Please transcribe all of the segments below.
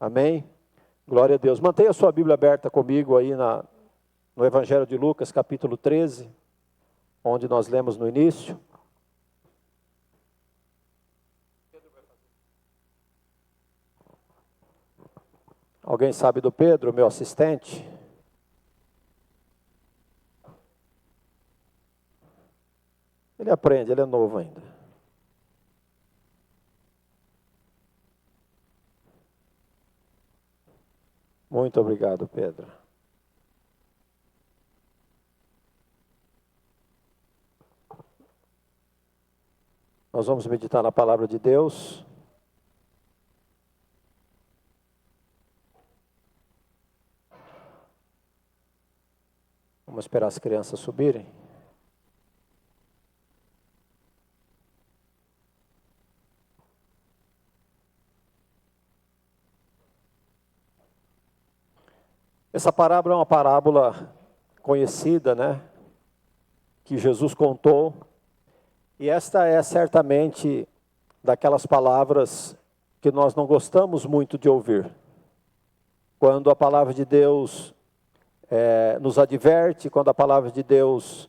Amém? Glória a Deus. Mantenha a sua Bíblia aberta comigo aí no Evangelho de Lucas, capítulo 13, onde nós lemos no início. Alguém sabe do Pedro, meu assistente? Ele aprende, ele é novo ainda. Muito obrigado, Pedro. Nós vamos meditar na palavra de Deus. Vamos esperar as crianças subirem. Essa parábola é uma parábola conhecida, né? Que Jesus contou. E esta é certamente daquelas palavras que nós não gostamos muito de ouvir. Quando a palavra de Deus nos adverte, quando a palavra de Deus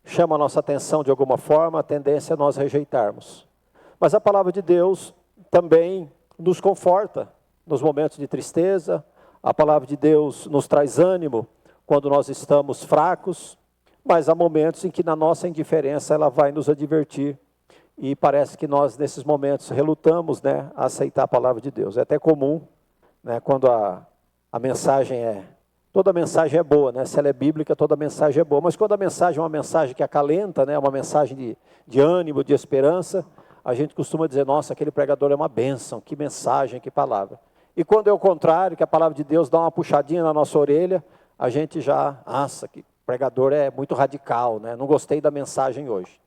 chama a nossa atenção de alguma forma, a tendência é nós rejeitarmos. Mas a palavra de Deus também nos conforta nos momentos de tristeza. A palavra de Deus nos traz ânimo quando nós estamos fracos, mas há momentos em que na nossa indiferença ela vai nos advertir e parece que nós nesses momentos relutamos, né, a aceitar a palavra de Deus. É até comum, né, quando a mensagem toda mensagem é boa, né, se ela é bíblica toda mensagem é boa, mas quando a mensagem é uma mensagem que acalenta, né, uma mensagem de ânimo, de esperança, a gente costuma dizer, nossa, aquele pregador é uma bênção, que mensagem, que palavra. E quando é o contrário, que a palavra de Deus dá uma puxadinha na nossa orelha, a gente já, nossa, que pregador é muito radical, né? Não gostei da mensagem hoje.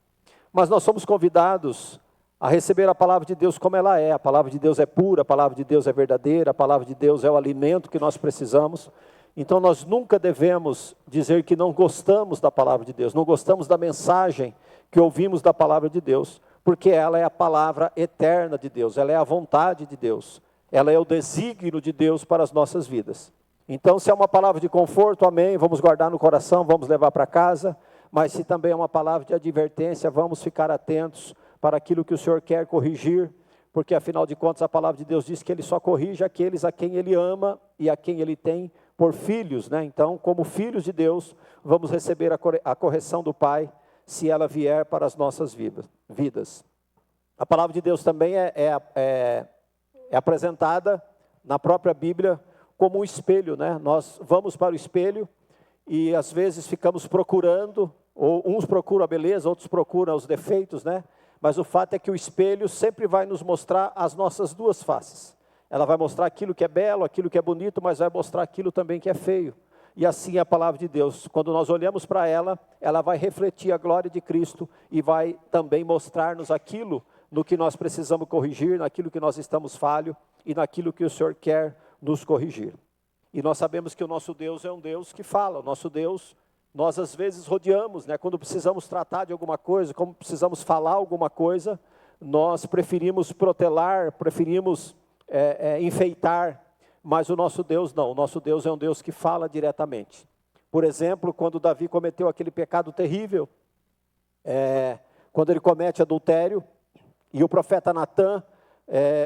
Mas nós somos convidados a receber a palavra de Deus como ela é. A palavra de Deus é pura, a palavra de Deus é verdadeira, a palavra de Deus é o alimento que nós precisamos. Então nós nunca devemos dizer que não gostamos da palavra de Deus, não gostamos da mensagem que ouvimos da palavra de Deus, porque ela é a palavra eterna de Deus, ela é a vontade de Deus. Ela é o desígnio de Deus para as nossas vidas. Então, se é uma palavra de conforto, amém, vamos guardar no coração, vamos levar para casa. Mas se também é uma palavra de advertência, vamos ficar atentos para aquilo que o Senhor quer corrigir. Porque, afinal de contas, a palavra de Deus diz que Ele só corrige aqueles a quem Ele ama e a quem Ele tem por filhos, né? Então, como filhos de Deus, vamos receber a correção do Pai, se ela vier para as nossas vidas. A palavra de Deus também é apresentada na própria Bíblia como um espelho, né? Nós vamos para o espelho e às vezes ficamos procurando, ou uns procuram a beleza, outros procuram os defeitos, né? Mas o fato é que o espelho sempre vai nos mostrar as nossas duas faces. Ela vai mostrar aquilo que é belo, aquilo que é bonito, mas vai mostrar aquilo também que é feio. E assim é a palavra de Deus. Quando nós olhamos para ela, ela vai refletir a glória de Cristo e vai também mostrar-nos aquilo no que nós precisamos corrigir, naquilo que nós estamos falho e naquilo que o Senhor quer nos corrigir. E nós sabemos que o nosso Deus é um Deus que fala. O nosso Deus, nós às vezes rodeamos, né? Quando precisamos tratar de alguma coisa, quando precisamos falar alguma coisa, nós preferimos protelar, preferimos enfeitar, mas o nosso Deus não. O nosso Deus é um Deus que fala diretamente. Por exemplo, quando Davi cometeu aquele pecado terrível, quando ele comete adultério, e o profeta Natã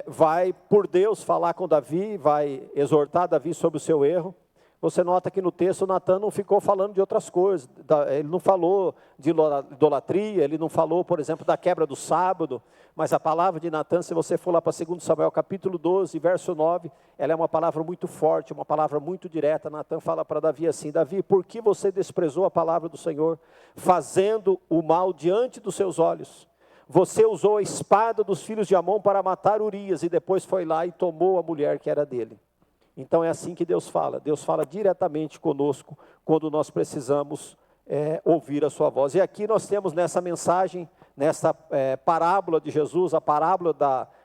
vai, por Deus, falar com Davi, vai exortar Davi sobre o seu erro. Você nota que no texto Natã não ficou falando de outras coisas, ele não falou de idolatria, ele não falou, por exemplo, da quebra do sábado, mas a palavra de Natã, se você for lá para 2 Samuel capítulo 12, verso 9, ela é uma palavra muito forte, uma palavra muito direta. Natã fala para Davi assim, Davi, por que você desprezou a palavra do Senhor, fazendo o mal diante dos seus olhos? Você usou a espada dos filhos de Amon para matar Urias e depois foi lá e tomou a mulher que era dele. Então é assim que Deus fala diretamente conosco quando nós precisamos ouvir a sua voz. E aqui nós temos nessa mensagem, nessa parábola de Jesus, a parábola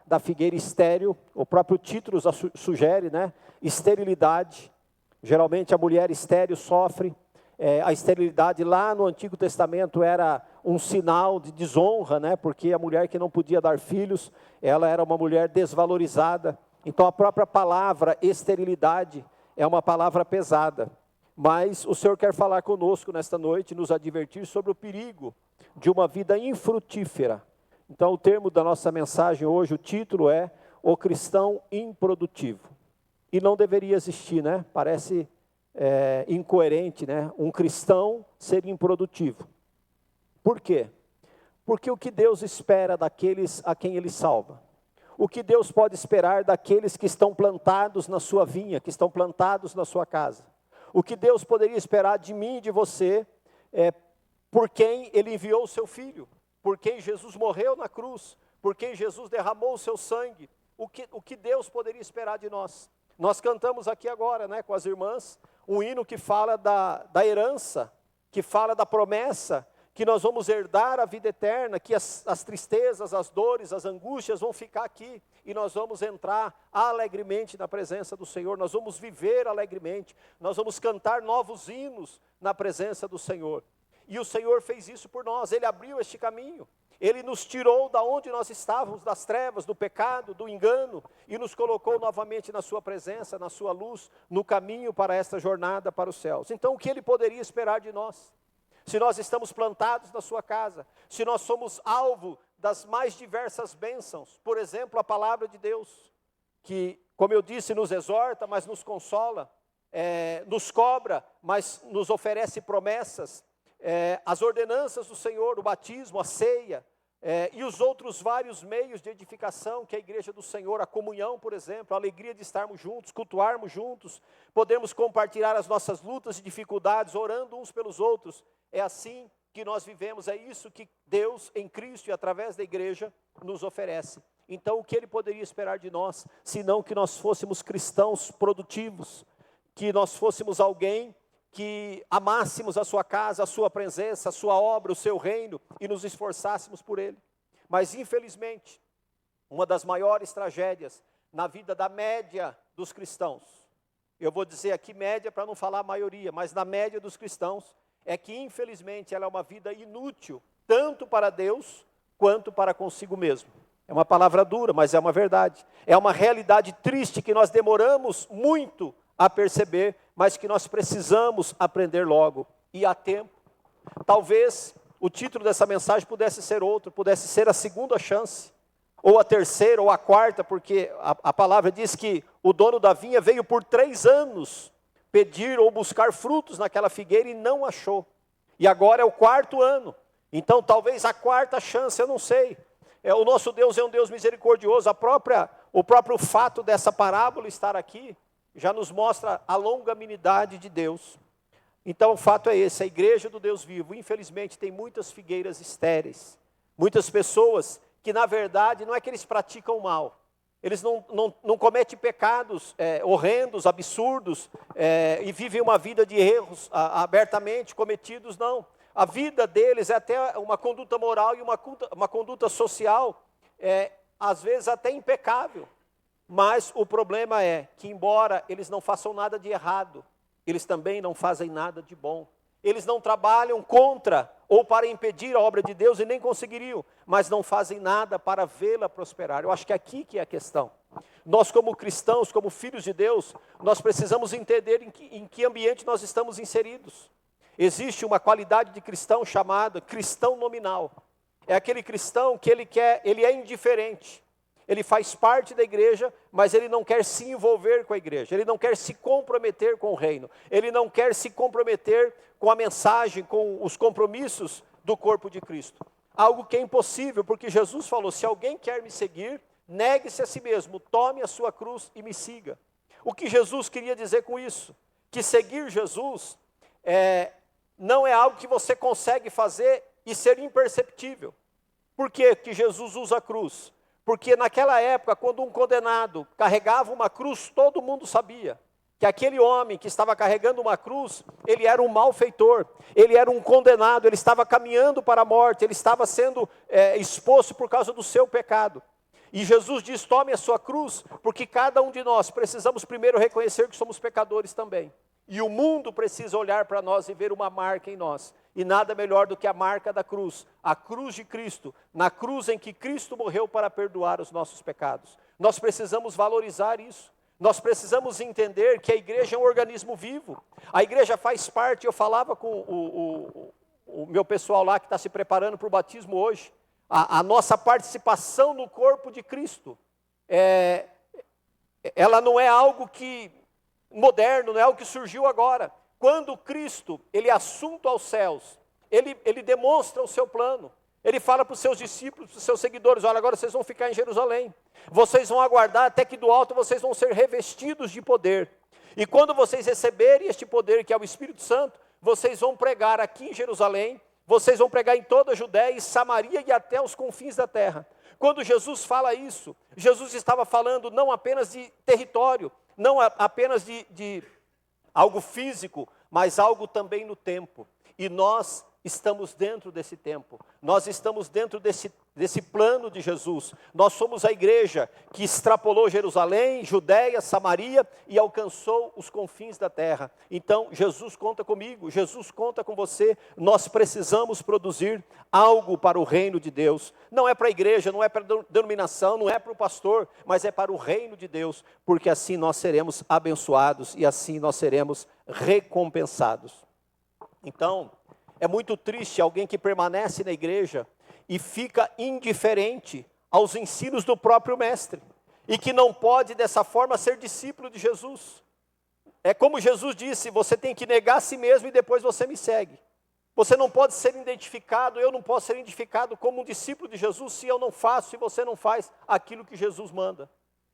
da figueira estéril, o próprio título sugere, né? Esterilidade. Geralmente a mulher estéril sofre. A esterilidade lá no Antigo Testamento era um sinal de desonra, né? Porque a mulher que não podia dar filhos, ela era uma mulher desvalorizada. Então a própria palavra esterilidade é uma palavra pesada. Mas o Senhor quer falar conosco nesta noite, nos advertir sobre o perigo de uma vida infrutífera. Então o termo da nossa mensagem hoje, o título é O Cristão Improdutivo. E não deveria existir, né? Parece incoerente, né? Um cristão ser improdutivo. Por quê? Porque o que Deus espera daqueles a quem Ele salva? O que Deus pode esperar daqueles que estão plantados na sua vinha, que estão plantados na sua casa? O que Deus poderia esperar de mim e de você, por quem Ele enviou o seu Filho, por quem Jesus morreu na cruz, por quem Jesus derramou o seu sangue? O que Deus poderia esperar de nós? Nós cantamos aqui agora, né, com as irmãs, um hino que fala da herança, que fala da promessa, que nós vamos herdar a vida eterna, que as tristezas, as dores, as angústias vão ficar aqui, e nós vamos entrar alegremente na presença do Senhor, nós vamos viver alegremente, nós vamos cantar novos hinos na presença do Senhor. E o Senhor fez isso por nós, Ele abriu este caminho, Ele nos tirou da onde nós estávamos, das trevas, do pecado, do engano, e nos colocou novamente na sua presença, na sua luz, no caminho para esta jornada para os céus. Então o que Ele poderia esperar de nós? Se nós estamos plantados na sua casa, se nós somos alvo das mais diversas bênçãos, por exemplo, a palavra de Deus, que, como eu disse, nos exorta, mas nos consola, nos cobra, mas nos oferece promessas, as ordenanças do Senhor, o batismo, a ceia, e os outros vários meios de edificação, que é a igreja do Senhor, a comunhão, por exemplo, a alegria de estarmos juntos, cultuarmos juntos, podemos compartilhar as nossas lutas e dificuldades, orando uns pelos outros. É assim que nós vivemos, é isso que Deus em Cristo e através da igreja nos oferece. Então o que Ele poderia esperar de nós, senão que nós fôssemos cristãos produtivos, que nós fôssemos alguém que amássemos a sua casa, a sua presença, a sua obra, o seu reino, e nos esforçássemos por Ele. Mas infelizmente, uma das maiores tragédias na vida da média dos cristãos, eu vou dizer aqui média para não falar a maioria, mas na média dos cristãos, é que infelizmente ela é uma vida inútil, tanto para Deus, quanto para consigo mesmo. É uma palavra dura, mas é uma verdade. É uma realidade triste que nós demoramos muito a perceber, mas que nós precisamos aprender logo, e a tempo. Talvez o título dessa mensagem pudesse ser outro, pudesse ser a segunda chance, ou a terceira, ou a quarta, porque a palavra diz que o dono da vinha veio por 3 anos pedir ou buscar frutos naquela figueira e não achou. E agora é o 4º ano. Então talvez a 4ª chance, eu não sei. O nosso Deus é um Deus misericordioso. O próprio fato dessa parábola estar aqui já nos mostra a longanimidade de Deus. Então o fato é esse, a igreja do Deus vivo, infelizmente, tem muitas figueiras estéreis. Muitas pessoas que na verdade não é que eles praticam mal. Eles não cometem pecados horrendos, absurdos, e vivem uma vida de erros abertamente cometidos, não. A vida deles é até uma conduta moral e uma conduta social, às vezes até impecável. Mas o problema é que, embora eles não façam nada de errado, eles também não fazem nada de bom. Eles não trabalham contra ou para impedir a obra de Deus e nem conseguiriam, mas não fazem nada para vê-la prosperar. Eu acho que aqui que é a questão. Nós como cristãos, como filhos de Deus, nós precisamos entender em que ambiente nós estamos inseridos. Existe uma qualidade de cristão chamada cristão nominal. É aquele cristão que ele é indiferente. Ele faz parte da igreja, mas ele não quer se envolver com a igreja. Ele não quer se comprometer com o reino. Ele não quer se comprometer com a mensagem, com os compromissos do corpo de Cristo. Algo que é impossível, porque Jesus falou, se alguém quer me seguir, negue-se a si mesmo, tome a sua cruz e me siga. O que Jesus queria dizer com isso? Que seguir Jesus não é algo que você consegue fazer e ser imperceptível. Por que que Jesus usa a cruz? Porque naquela época, quando um condenado carregava uma cruz, todo mundo sabia que aquele homem que estava carregando uma cruz, ele era um malfeitor, ele era um condenado, ele estava caminhando para a morte, ele estava sendo exposto por causa do seu pecado. E Jesus diz, tome a sua cruz, porque cada um de nós precisamos primeiro reconhecer que somos pecadores também. E o mundo precisa olhar para nós e ver uma marca em nós. E nada melhor do que a marca da cruz, a cruz de Cristo, na cruz em que Cristo morreu para perdoar os nossos pecados. Nós precisamos valorizar isso. Nós precisamos entender que a igreja é um organismo vivo. A igreja faz parte, eu falava com o meu pessoal lá que está se preparando para o batismo hoje, a nossa participação no corpo de Cristo, ela não é algo que moderno, não é algo que surgiu agora. Quando Cristo, ele é assunto aos céus, ele demonstra o seu plano. Ele fala para os seus discípulos, para os seus seguidores, olha, agora vocês vão ficar em Jerusalém. Vocês vão aguardar até que do alto vocês vão ser revestidos de poder. E quando vocês receberem este poder, que é o Espírito Santo, vocês vão pregar aqui em Jerusalém, vocês vão pregar em toda a Judéia e Samaria e até os confins da terra. Quando Jesus fala isso, Jesus estava falando não apenas de território, não apenas de algo físico, mas algo também no tempo. E nós estamos dentro desse tempo, nós estamos dentro desse plano de Jesus. Nós somos a igreja que extrapolou Jerusalém, Judéia, Samaria e alcançou os confins da terra. Então Jesus conta comigo, Jesus conta com você. Nós precisamos produzir algo para o reino de Deus. Não é para a igreja, não é para a denominação, não é para o pastor, mas é para o reino de Deus, porque assim nós seremos abençoados e assim nós seremos recompensados. Então, é muito triste alguém que permanece na igreja e fica indiferente aos ensinos do próprio mestre, e que não pode dessa forma ser discípulo de Jesus. É como Jesus disse, você tem que negar a si mesmo e depois você me segue. Você não pode ser identificado, eu não posso ser identificado como um discípulo de Jesus se eu não faço, se você não faz aquilo que Jesus manda.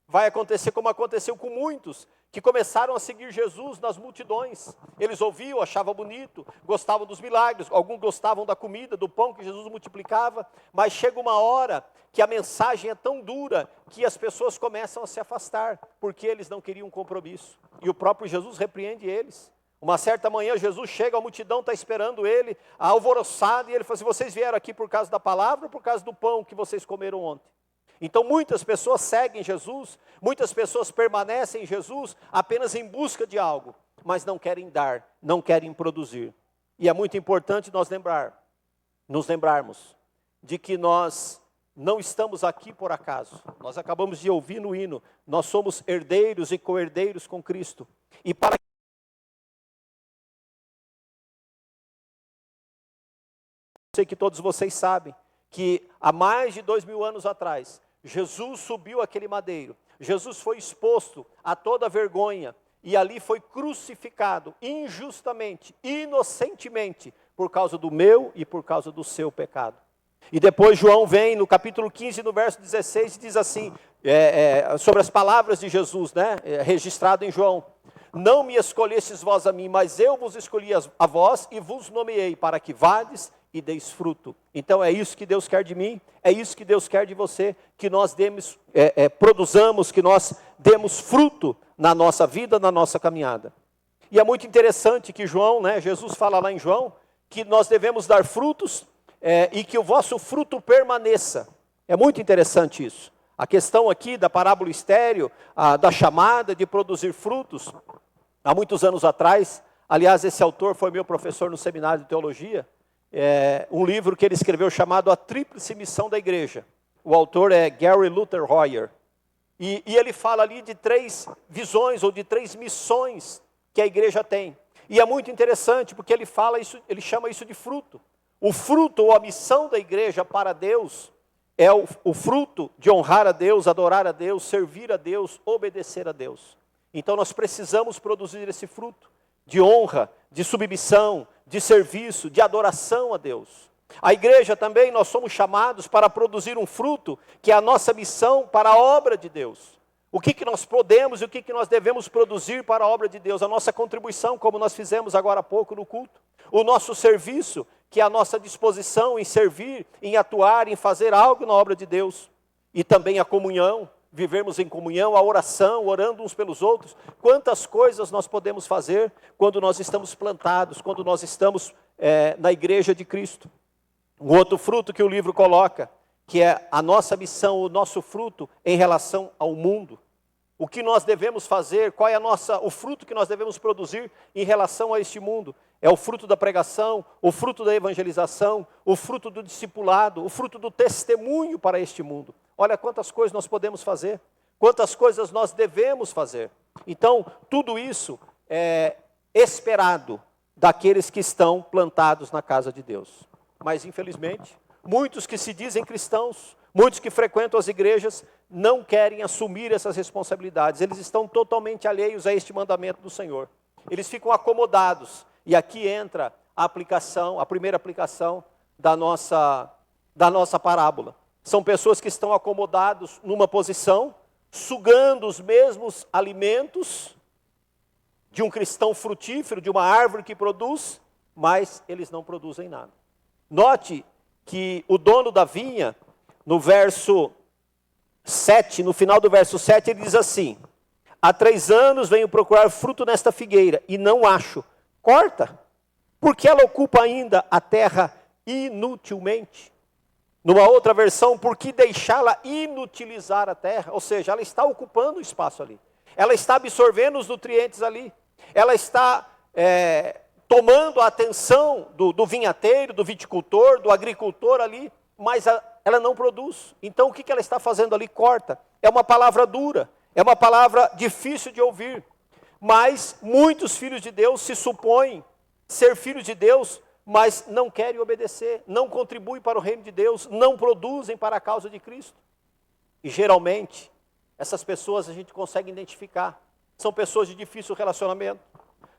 Vai acontecer como aconteceu com muitos que começaram a seguir Jesus nas multidões. Eles ouviam, achavam bonito, gostavam dos milagres, alguns gostavam da comida, do pão que Jesus multiplicava, mas chega uma hora que a mensagem é tão dura que as pessoas começam a se afastar, porque eles não queriam compromisso. E o próprio Jesus repreende eles. Uma certa manhã Jesus chega, a multidão está esperando ele, alvoroçada, e ele fala assim, vocês vieram aqui por causa da palavra ou por causa do pão que vocês comeram ontem? Então muitas pessoas seguem Jesus, muitas pessoas permanecem em Jesus apenas em busca de algo, mas não querem dar, não querem produzir. E é muito importante nos lembrarmos de que nós não estamos aqui por acaso. Nós acabamos de ouvir no hino, nós somos herdeiros e co-herdeiros com Cristo. E para sei que todos vocês sabem que há mais de 2000 anos atrás, Jesus subiu aquele madeiro, Jesus foi exposto a toda vergonha e ali foi crucificado injustamente, inocentemente, por causa do meu e por causa do seu pecado. E depois João vem no capítulo 15, no verso 16, e diz assim, sobre as palavras de Jesus, né, registrado em João: não me escolhestes vós a mim, mas eu vos escolhi a vós e vos nomeei para que vades e deis fruto. Então é isso que Deus quer de mim, é isso que Deus quer de você, que nós produzamos, que nós demos fruto na nossa vida, na nossa caminhada. E é muito interessante que João, né, Jesus fala lá em João, que nós devemos dar frutos e que o vosso fruto permaneça. É muito interessante isso. A questão aqui da parábola estéril, da chamada de produzir frutos, há muitos anos atrás, aliás, esse autor foi meu professor no seminário de teologia, um livro que ele escreveu chamado A Tríplice Missão da Igreja. O autor é Gary Luther Hoyer. E ele fala ali de 3 visões ou de 3 missões que a igreja tem. E é muito interessante porque ele chama isso de fruto. O fruto ou a missão da igreja para Deus é o fruto de honrar a Deus, adorar a Deus, servir a Deus, obedecer a Deus. Então nós precisamos produzir esse fruto de honra, de submissão, de serviço, de adoração a Deus. A igreja também, nós somos chamados para produzir um fruto, que é a nossa missão para a obra de Deus. O que nós podemos e o que nós devemos produzir para a obra de Deus? A nossa contribuição, como nós fizemos agora há pouco no culto. O nosso serviço, que é a nossa disposição em servir, em atuar, em fazer algo na obra de Deus. E também a comunhão, vivermos em comunhão, a oração, orando uns pelos outros. Quantas coisas nós podemos fazer quando nós estamos plantados, quando nós estamos na igreja de Cristo. Um outro fruto que o livro coloca, que é a nossa missão, o nosso fruto em relação ao mundo. O que nós devemos fazer, qual é o fruto que nós devemos produzir em relação a este mundo? É o fruto da pregação, o fruto da evangelização, o fruto do discipulado, o fruto do testemunho para este mundo. Olha quantas coisas nós podemos fazer. quantas coisas nós devemos fazer. Então, tudo isso é esperado daqueles que estão plantados na casa de Deus. Mas, infelizmente, muitos que se dizem cristãos, muitos que frequentam as igrejas, não querem assumir essas responsabilidades. Eles estão totalmente alheios a este mandamento do Senhor. Eles ficam acomodados. E aqui entra a aplicação, a primeira aplicação da nossa parábola. São pessoas que estão acomodados numa posição, sugando os mesmos alimentos de um cristão frutífero, de uma árvore que produz, mas eles não produzem nada. Note que o dono da vinha, no verso 7, no final do verso 7, ele diz assim: há 3 anos venho procurar fruto nesta figueira, e não acho. Corta, porque ela ocupa ainda a terra inutilmente. Numa outra versão, por que deixá-la inutilizar a terra? Ou seja, ela está ocupando o espaço ali. Ela está absorvendo os nutrientes ali. Ela está tomando a atenção do vinhateiro, do viticultor, do agricultor ali, mas ela não produz. Então o que ela está fazendo ali? Corta. É uma palavra dura, é uma palavra difícil de ouvir. Mas muitos filhos de Deus se supõem ser filhos de Deus, mas não querem obedecer, não contribuem para o reino de Deus, não produzem para a causa de Cristo. E geralmente, essas pessoas a gente consegue identificar. São pessoas de difícil relacionamento,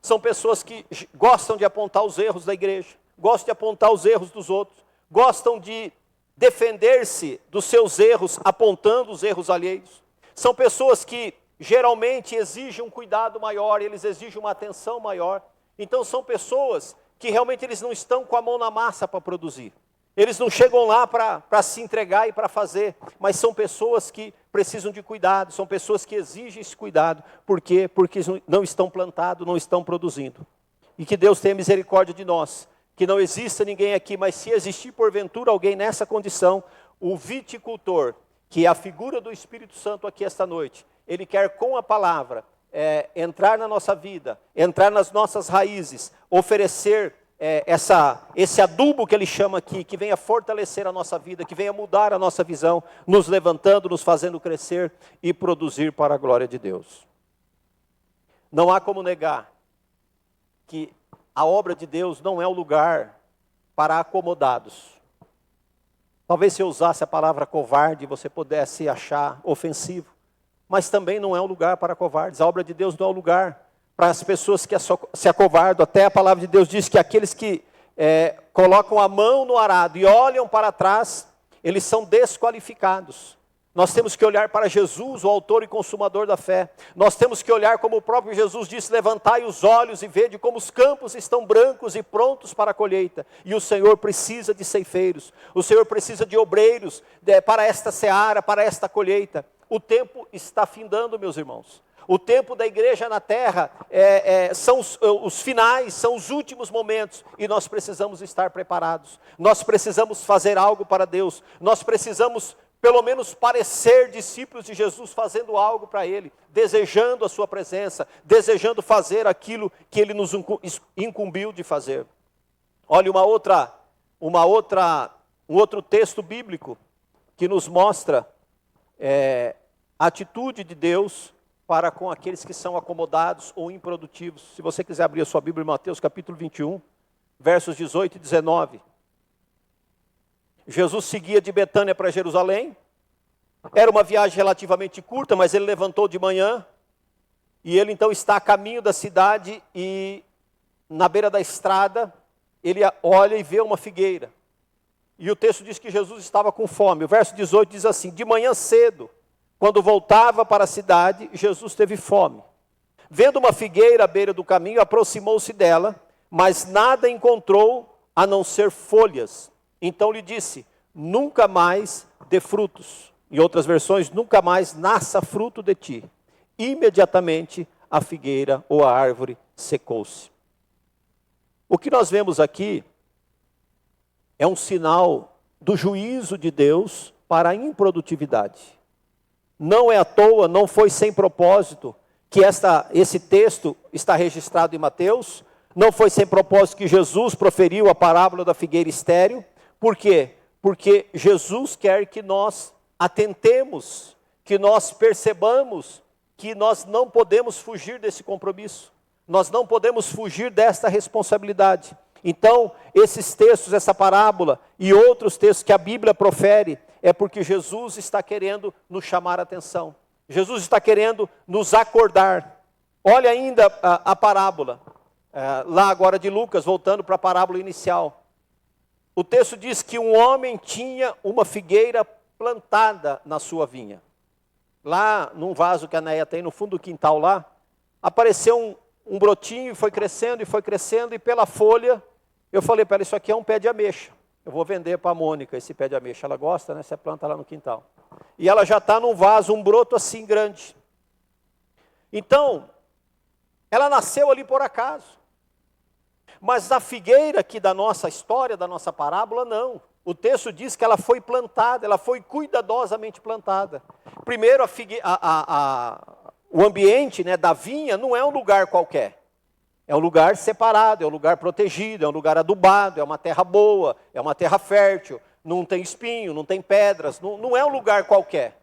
são pessoas que gostam de apontar os erros da igreja, gostam de apontar os erros dos outros, gostam de defender-se dos seus erros, apontando os erros alheios. São pessoas que geralmente exigem um cuidado maior, eles exigem uma atenção maior. Então são pessoas que realmente eles não estão com a mão na massa para produzir. Eles não chegam lá para se entregar e para fazer, mas são pessoas que precisam de cuidado, são pessoas que exigem esse cuidado. Por quê? Porque não estão plantados, não estão produzindo. E que Deus tenha misericórdia de nós, que não exista ninguém aqui, mas se existir porventura alguém nessa condição, o viticultor, que é a figura do Espírito Santo aqui esta noite, ele quer com a palavra entrar na nossa vida, entrar nas nossas raízes, oferecer esse adubo que ele chama aqui, que venha fortalecer a nossa vida, que venha mudar a nossa visão, nos levantando, nos fazendo crescer e produzir para a glória de Deus. Não há como negar que a obra de Deus não é o lugar para acomodados. Talvez se eu usasse a palavra covarde, você pudesse achar ofensivo. Mas também não é um lugar para covardes. A obra de Deus não é um lugar para as pessoas que se acovardam. Até a palavra de Deus diz que aqueles que colocam a mão no arado e olham para trás, eles são desqualificados. Nós temos que olhar para Jesus, o autor e consumador da fé. Nós temos que olhar como o próprio Jesus disse: levantai os olhos e vede como os campos estão brancos e prontos para a colheita. E o Senhor precisa de ceifeiros. O Senhor precisa de obreiros para esta seara, para esta colheita. O tempo está findando, meus irmãos. O tempo da igreja na terra são os finais, são os últimos momentos. E nós precisamos estar preparados. Nós precisamos fazer algo para Deus. Nós precisamos, pelo menos, parecer discípulos de Jesus, fazendo algo para Ele. Desejando a sua presença. Desejando fazer aquilo que Ele nos incumbiu de fazer. Olha, um outro texto bíblico que nos mostra a atitude de Deus para com aqueles que são acomodados ou improdutivos. Se você quiser abrir a sua Bíblia em Mateus capítulo 21, versos 18 e 19. Jesus seguia de Betânia para Jerusalém. Era uma viagem relativamente curta, mas ele levantou de manhã. E ele então está a caminho da cidade e na beira da estrada, ele olha e vê uma figueira. E o texto diz que Jesus estava com fome. O verso 18 diz assim: de manhã cedo, quando voltava para a cidade, Jesus teve fome. Vendo uma figueira à beira do caminho, aproximou-se dela, mas nada encontrou a não ser folhas. Então lhe disse: nunca mais dê frutos. Em outras versões, nunca mais nasça fruto de ti. Imediatamente a figueira ou a árvore secou-se. O que nós vemos aqui é um sinal do juízo de Deus para a improdutividade. Não é à toa, não foi sem propósito que esse texto está registrado em Mateus. Não foi sem propósito que Jesus proferiu a parábola da figueira estéril. Por quê? Porque Jesus quer que nós atentemos, que nós percebamos que nós não podemos fugir desse compromisso. Nós não podemos fugir desta responsabilidade. Então, esses textos, essa parábola e outros textos que a Bíblia profere, é porque Jesus está querendo nos chamar a atenção. Jesus está querendo nos acordar. Olha ainda a parábola, lá agora de Lucas, voltando para a parábola inicial. O texto diz que um homem tinha uma figueira plantada na sua vinha. Lá num vaso que a Neia tem no fundo do quintal lá, apareceu um brotinho e foi crescendo, e pela folha, eu falei para ela, isso aqui é um pé de ameixa. Eu vou vender para a Mônica esse pé de ameixa. Ela gosta, né? Você planta lá no quintal. E ela já está num vaso, um broto assim grande. Então, ela nasceu ali por acaso. Mas a figueira aqui da nossa história, da nossa parábola, não. O texto diz que ela foi plantada, ela foi cuidadosamente plantada. Primeiro, o ambiente, né, da vinha não é um lugar qualquer. É um lugar separado, é um lugar protegido, é um lugar adubado, é uma terra boa, é uma terra fértil, não tem espinho, não tem pedras, não é um lugar qualquer.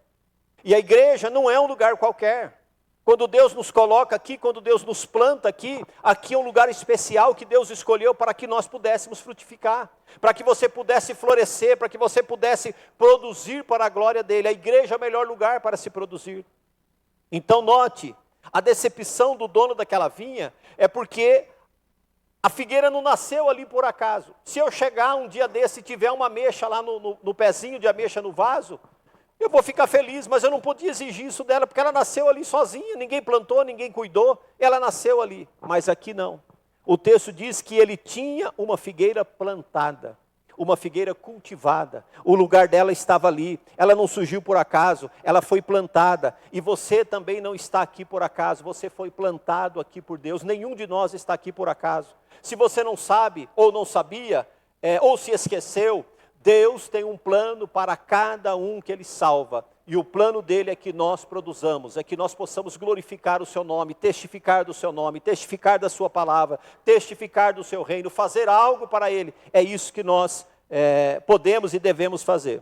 E a igreja não é um lugar qualquer. Quando Deus nos coloca aqui, quando Deus nos planta aqui é um lugar especial que Deus escolheu para que nós pudéssemos frutificar, para que você pudesse florescer, para que você pudesse produzir para a glória dele. A igreja é o melhor lugar para se produzir. Então note, a decepção do dono daquela vinha é porque a figueira não nasceu ali por acaso. Se eu chegar um dia desse e tiver uma ameixa lá no pezinho de ameixa no vaso, eu vou ficar feliz, mas eu não podia exigir isso dela, porque ela nasceu ali sozinha, ninguém plantou, ninguém cuidou, ela nasceu ali. Mas aqui não. O texto diz que ele tinha uma figueira plantada, uma figueira cultivada. O lugar dela estava ali, ela não surgiu por acaso, ela foi plantada. E você também não está aqui por acaso, você foi plantado aqui por Deus. Nenhum de nós está aqui por acaso. Se você não sabe, ou não sabia, ou se esqueceu, Deus tem um plano para cada um que Ele salva. E o plano dele é que nós produzamos, é que nós possamos glorificar o seu nome, testificar do seu nome, testificar da sua palavra, testificar do seu reino, fazer algo para Ele. É isso que nós podemos e devemos fazer.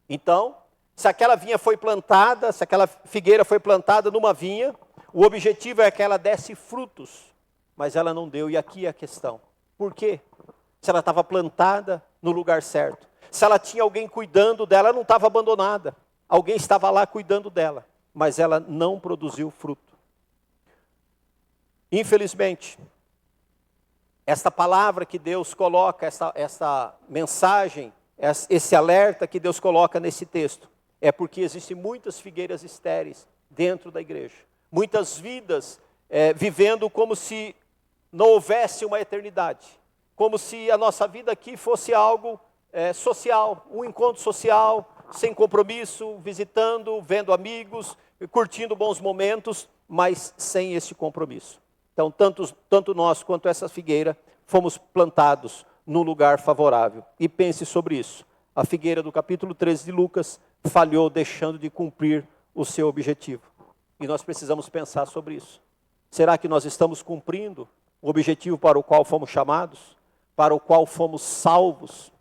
Então, se aquela vinha foi plantada, se aquela figueira foi plantada numa vinha, o objetivo é que ela desse frutos, mas ela não deu. E aqui é a questão. Por quê? Se ela estava plantada no lugar certo, se ela tinha alguém cuidando dela, ela não estava abandonada. Alguém estava lá cuidando dela, mas ela não produziu fruto. Infelizmente, esta palavra que Deus coloca, essa mensagem, esse alerta que Deus coloca nesse texto, é porque existem muitas figueiras estéreis dentro da igreja. Muitas vidas vivendo como se não houvesse uma eternidade. Como se a nossa vida aqui fosse algo social, um encontro social, sem compromisso, visitando, vendo amigos, curtindo bons momentos, mas sem esse compromisso. Então, tanto nós quanto essa figueira fomos plantados num lugar favorável. E pense sobre isso. A figueira do capítulo 13 de Lucas falhou deixando de cumprir o seu objetivo. E nós precisamos pensar sobre isso. Será que nós estamos cumprindo o objetivo para o qual fomos chamados? Para o qual fomos salvos?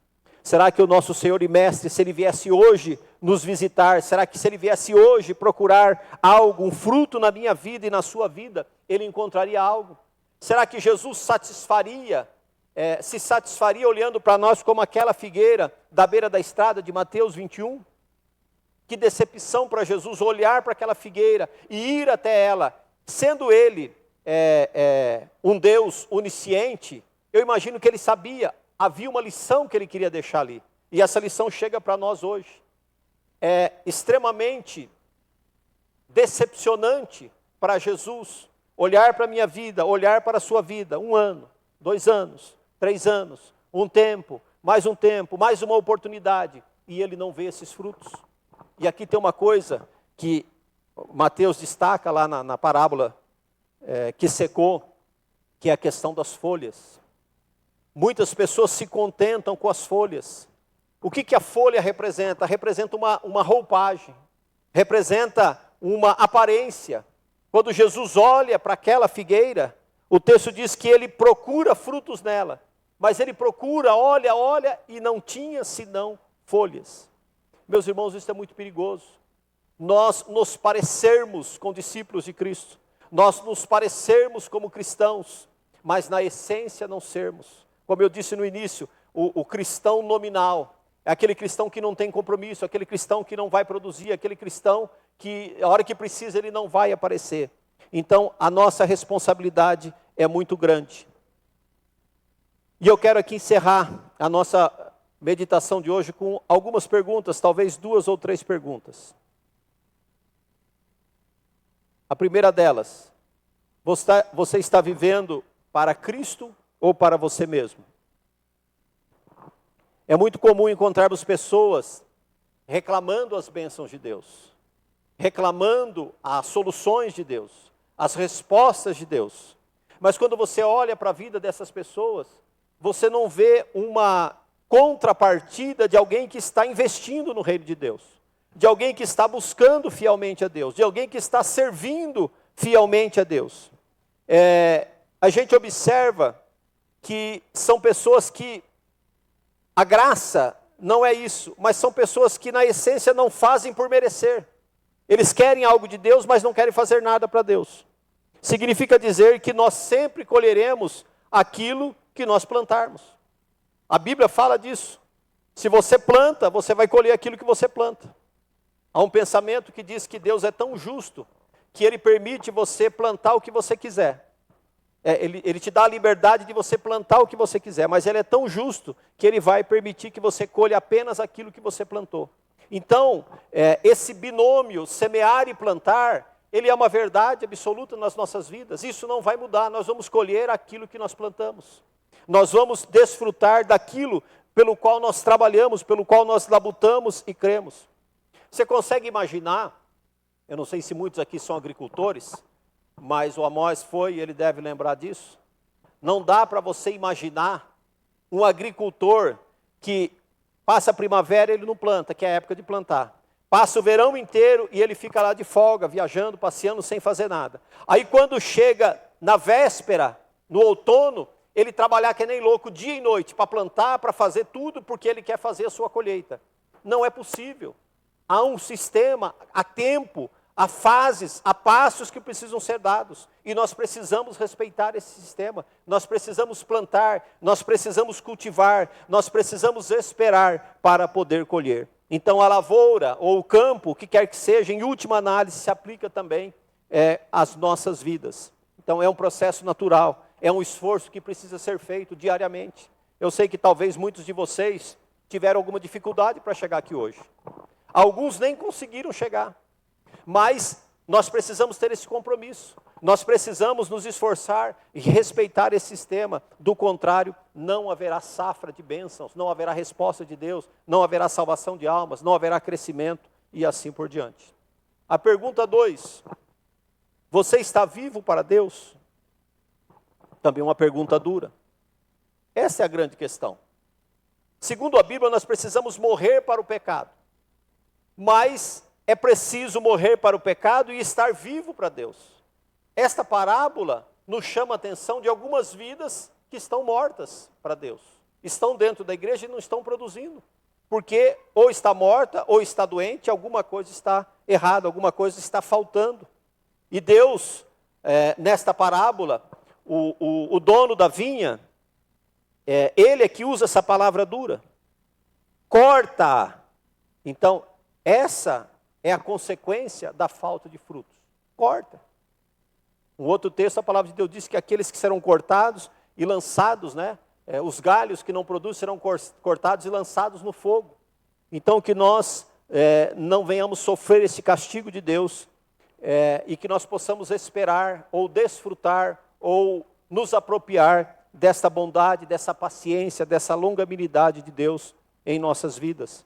Será que o nosso Senhor e Mestre, se Ele viesse hoje nos visitar, será que se Ele viesse hoje procurar algo, um fruto na minha vida e na sua vida, Ele encontraria algo? Será que Jesus se satisfaria olhando para nós como aquela figueira da beira da estrada de Mateus 21? Que decepção para Jesus olhar para aquela figueira e ir até ela, sendo Ele um Deus onisciente. Eu imagino que Ele sabia, havia uma lição que Ele queria deixar ali. E essa lição chega para nós hoje. É extremamente decepcionante para Jesus olhar para a minha vida, olhar para a sua vida, 1 ano, 2 anos, 3 anos, um tempo, mais uma oportunidade, e Ele não vê esses frutos. E aqui tem uma coisa que Mateus destaca lá na parábola que secou, que é a questão das folhas. Muitas pessoas se contentam com as folhas. O que a folha representa? Representa uma roupagem, representa uma aparência. Quando Jesus olha para aquela figueira, o texto diz que Ele procura frutos nela, mas Ele procura, olha e não tinha senão folhas. Meus irmãos, isso é muito perigoso. nós nos parecermos com discípulos de Cristo, nós nos parecermos como cristãos, mas na essência não sermos. Como eu disse no início, o cristão nominal é aquele cristão que não tem compromisso, aquele cristão que não vai produzir, aquele cristão que a hora que precisa ele não vai aparecer. Então a nossa responsabilidade é muito grande. E eu quero aqui encerrar a nossa meditação de hoje com algumas perguntas, talvez 2 ou 3 perguntas. A primeira delas, você está vivendo para Cristo ou para você mesmo? É muito comum encontrarmos pessoas reclamando as bênçãos de Deus, reclamando as soluções de Deus, as respostas de Deus. Mas quando você olha para a vida dessas pessoas, você não vê uma contrapartida de alguém que está investindo no reino de Deus, de alguém que está buscando fielmente a Deus, de alguém que está servindo fielmente a Deus. A gente observa que são pessoas que a graça não é isso, mas são pessoas que na essência não fazem por merecer. Eles querem algo de Deus, mas não querem fazer nada para Deus. Significa dizer que nós sempre colheremos aquilo que nós plantarmos. A Bíblia fala disso. Se você planta, você vai colher aquilo que você planta. Há um pensamento que diz que Deus é tão justo que Ele permite você plantar o que você quiser. Ele te dá a liberdade de você plantar o que você quiser, mas Ele é tão justo que Ele vai permitir que você colha apenas aquilo que você plantou. Então, esse binômio, semear e plantar, ele é uma verdade absoluta nas nossas vidas. Isso não vai mudar, nós vamos colher aquilo que nós plantamos. Nós vamos desfrutar daquilo pelo qual nós trabalhamos, pelo qual nós labutamos e cremos. Você consegue imaginar, eu não sei se muitos aqui são agricultores, mas o Amós foi e ele deve lembrar disso. Não dá para você imaginar um agricultor que passa a primavera e ele não planta, que é a época de plantar. Passa o verão inteiro e ele fica lá de folga, viajando, passeando, sem fazer nada. Aí quando chega na véspera, no outono, ele trabalhar que nem louco dia e noite para plantar, para fazer tudo, porque ele quer fazer a sua colheita. Não é possível. Há um sistema, há tempo, há fases, há passos que precisam ser dados. E nós precisamos respeitar esse sistema. Nós precisamos plantar, nós precisamos cultivar, nós precisamos esperar para poder colher. Então a lavoura ou o campo, o que quer que seja, em última análise, se aplica também às nossas vidas. Então é um processo natural, é um esforço que precisa ser feito diariamente. Eu sei que talvez muitos de vocês tiveram alguma dificuldade para chegar aqui hoje. Alguns nem conseguiram chegar. Mas nós precisamos ter esse compromisso. Nós precisamos nos esforçar e respeitar esse sistema. Do contrário, não haverá safra de bênçãos, não haverá resposta de Deus, não haverá salvação de almas, não haverá crescimento e assim por diante. A pergunta 2. Você está vivo para Deus? Também uma pergunta dura. Essa é a grande questão. Segundo a Bíblia, nós precisamos morrer para o pecado. Mas é preciso morrer para o pecado e estar vivo para Deus. Esta parábola nos chama a atenção de algumas vidas que estão mortas para Deus. Estão dentro da igreja e não estão produzindo. Porque ou está morta ou está doente, alguma coisa está errada, alguma coisa está faltando. E Deus, nesta parábola, o dono da vinha, ele é que usa essa palavra dura. Corta. Então, essa é a consequência da falta de frutos. Corta. Um outro texto, a palavra de Deus diz que aqueles que serão cortados e lançados, os galhos que não produzem serão cortados e lançados no fogo. Então que nós não venhamos sofrer esse castigo de Deus e que nós possamos esperar ou desfrutar ou nos apropriar desta bondade, dessa paciência, dessa longanimidade de Deus em nossas vidas.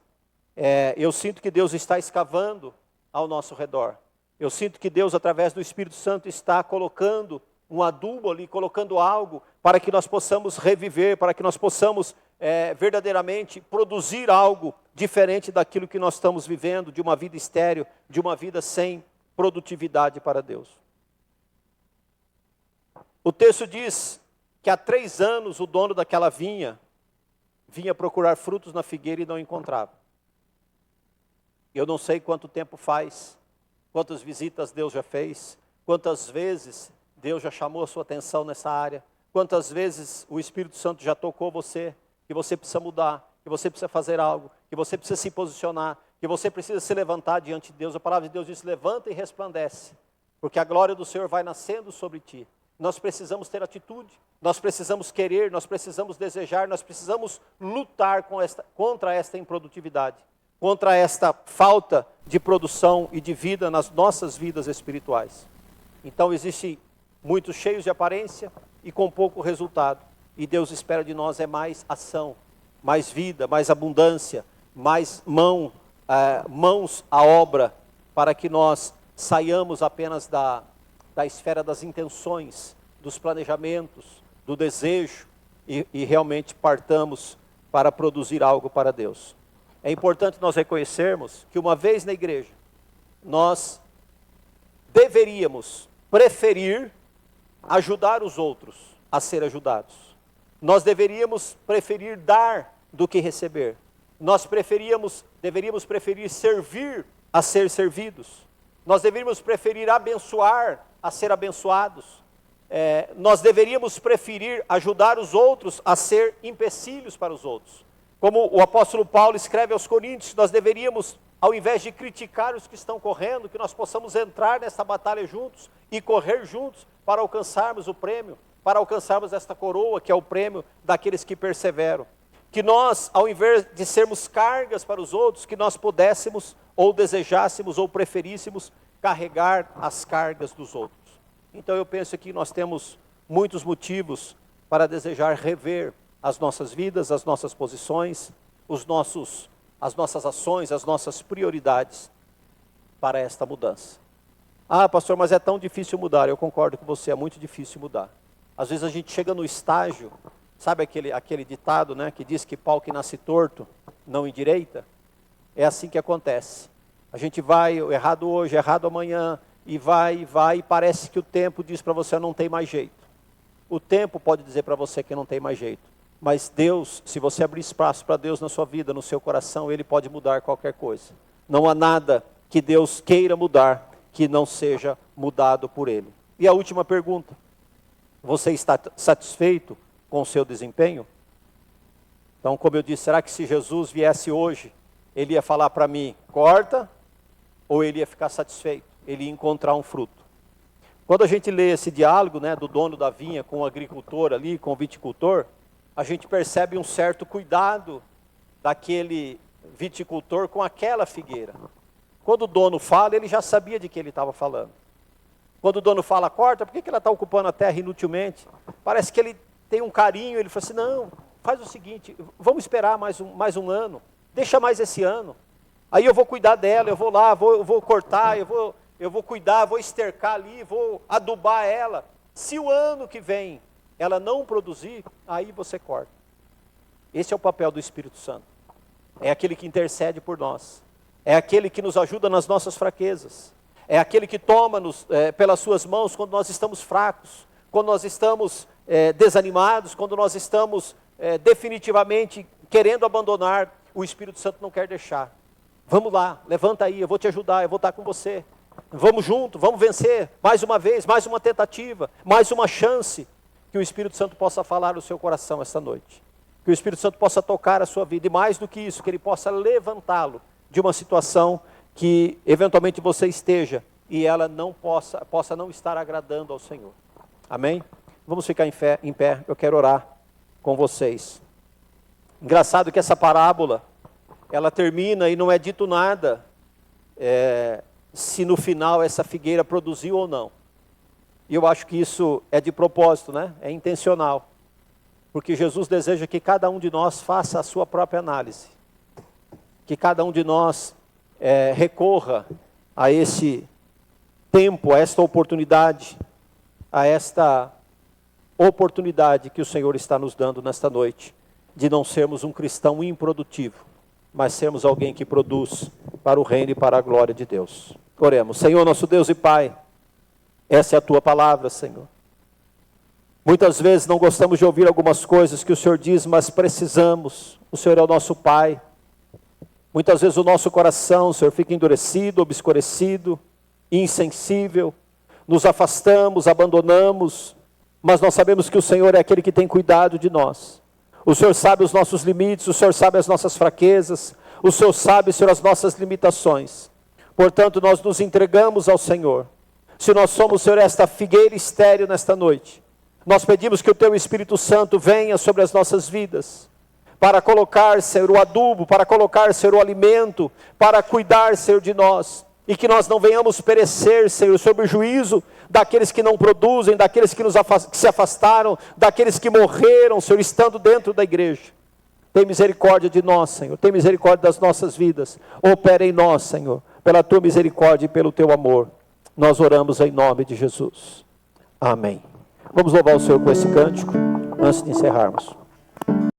Eu sinto que Deus está escavando ao nosso redor. Eu sinto que Deus, através do Espírito Santo, está colocando um adubo ali, colocando algo para que nós possamos reviver, para que nós possamos verdadeiramente produzir algo diferente daquilo que nós estamos vivendo, de uma vida estéril, de uma vida sem produtividade para Deus. O texto diz que há 3 anos o dono daquela vinha vinha procurar frutos na figueira e não encontrava. Eu não sei quanto tempo faz Quantas visitas Deus já fez? Quantas vezes Deus já chamou a sua atenção nessa área? Quantas vezes o Espírito Santo já tocou você, que você precisa mudar, que você precisa fazer algo, que você precisa se posicionar, que você precisa se levantar diante de Deus. A palavra de Deus diz: levanta e resplandece, porque a glória do Senhor vai nascendo sobre ti. Nós precisamos ter atitude, nós precisamos querer, nós precisamos desejar, nós precisamos lutar contra esta improdutividade, contra esta falta de produção e de vida nas nossas vidas espirituais. Então existem muitos cheios de aparência e com pouco resultado. E Deus espera de nós mais ação, mais vida, mais abundância, mais mãos à obra, para que nós saiamos apenas da esfera das intenções, dos planejamentos, do desejo, e realmente partamos para produzir algo para Deus. É importante nós reconhecermos que uma vez na igreja, nós deveríamos preferir ajudar os outros a ser ajudados. Nós deveríamos preferir dar do que receber. Nós deveríamos preferir servir a ser servidos. Nós deveríamos preferir abençoar a ser abençoados. Nós deveríamos preferir ajudar os outros a ser empecilhos para os outros. Como o apóstolo Paulo escreve aos Coríntios, nós deveríamos, ao invés de criticar os que estão correndo, que nós possamos entrar nessa batalha juntos e correr juntos para alcançarmos o prêmio, para alcançarmos esta coroa que é o prêmio daqueles que perseveram. Que nós, ao invés de sermos cargas para os outros, que nós pudéssemos, ou desejássemos, ou preferíssemos carregar as cargas dos outros. Então eu penso que nós temos muitos motivos para desejar rever as nossas vidas, as nossas posições, as nossas ações, as nossas prioridades para esta mudança. Ah, pastor, mas é tão difícil mudar. Eu concordo com você, é muito difícil mudar. Às vezes a gente chega no estágio, sabe aquele ditado, né, que diz que pau que nasce torto não endireita? É assim que acontece. A gente vai, errado hoje, errado amanhã, e vai, e parece que o tempo diz para você: não tem mais jeito. O tempo pode dizer para você que não tem mais jeito. Mas Deus, se você abrir espaço para Deus na sua vida, no seu coração, Ele pode mudar qualquer coisa. Não há nada que Deus queira mudar que não seja mudado por Ele. E a última pergunta: você está satisfeito com o seu desempenho? Então, como eu disse, será que se Jesus viesse hoje, Ele ia falar para mim, corta, ou Ele ia ficar satisfeito? Ele ia encontrar um fruto. Quando a gente lê esse diálogo, né, do dono da vinha com o agricultor ali, com o viticultor, a gente percebe um certo cuidado daquele viticultor com aquela figueira. Quando o dono fala, ele já sabia de que ele estava falando. Quando o dono fala, corta, por que ela está ocupando a terra inutilmente? Parece que ele tem um carinho, ele fala assim, não, faz o seguinte, vamos esperar mais um ano, deixa mais esse ano. Aí eu vou cuidar dela, eu vou lá, eu vou cortar, eu vou cuidar, vou estercar ali, vou adubar ela. Se o ano que vem ela não produzir, aí você corta. Esse é o papel do Espírito Santo. É aquele que intercede por nós. É aquele que nos ajuda nas nossas fraquezas. É aquele que toma-nos pelas suas mãos quando nós estamos fracos, quando nós estamos desanimados, quando nós estamos definitivamente querendo abandonar. O Espírito Santo não quer deixar. Vamos lá, levanta aí, eu vou te ajudar, eu vou estar com você. Vamos junto, vamos vencer, mais uma vez, mais uma tentativa, mais uma chance. Que o Espírito Santo possa falar no seu coração esta noite. Que o Espírito Santo possa tocar a sua vida. E mais do que isso, que Ele possa levantá-lo de uma situação que eventualmente você esteja e ela não possa não estar agradando ao Senhor. Amém? Vamos ficar em pé, eu quero orar com vocês. Engraçado que essa parábola, ela termina e não é dito nada se no final essa figueira produziu ou não. E eu acho que isso é de propósito, né? É intencional. Porque Jesus deseja que cada um de nós faça a sua própria análise. Que cada um de nós recorra a esse tempo, a esta oportunidade, que o Senhor está nos dando nesta noite, de não sermos um cristão improdutivo, mas sermos alguém que produz para o reino e para a glória de Deus. Oremos. Senhor, nosso Deus e Pai, essa é a Tua palavra, Senhor. Muitas vezes não gostamos de ouvir algumas coisas que o Senhor diz, mas precisamos. O Senhor é o nosso Pai. Muitas vezes o nosso coração, Senhor, fica endurecido, obscurecido, insensível, nos afastamos, abandonamos, mas nós sabemos que o Senhor é aquele que tem cuidado de nós. O Senhor sabe os nossos limites, o Senhor sabe as nossas fraquezas, o Senhor sabe, Senhor, as nossas limitações. Portanto, nós nos entregamos ao Senhor. Se nós somos, Senhor, esta figueira estéril nesta noite, nós pedimos que o Teu Espírito Santo venha sobre as nossas vidas, para colocar, Senhor, o adubo, para colocar, Senhor, o alimento, para cuidar, Senhor, de nós. E que nós não venhamos perecer, Senhor, sob o juízo daqueles que não produzem, daqueles que se afastaram, daqueles que morreram, Senhor, estando dentro da igreja. Tem misericórdia de nós, Senhor, tem misericórdia das nossas vidas. Opera em nós, Senhor, pela Tua misericórdia e pelo Teu amor. Nós oramos em nome de Jesus. Amém. Vamos louvar o Senhor com esse cântico, antes de encerrarmos.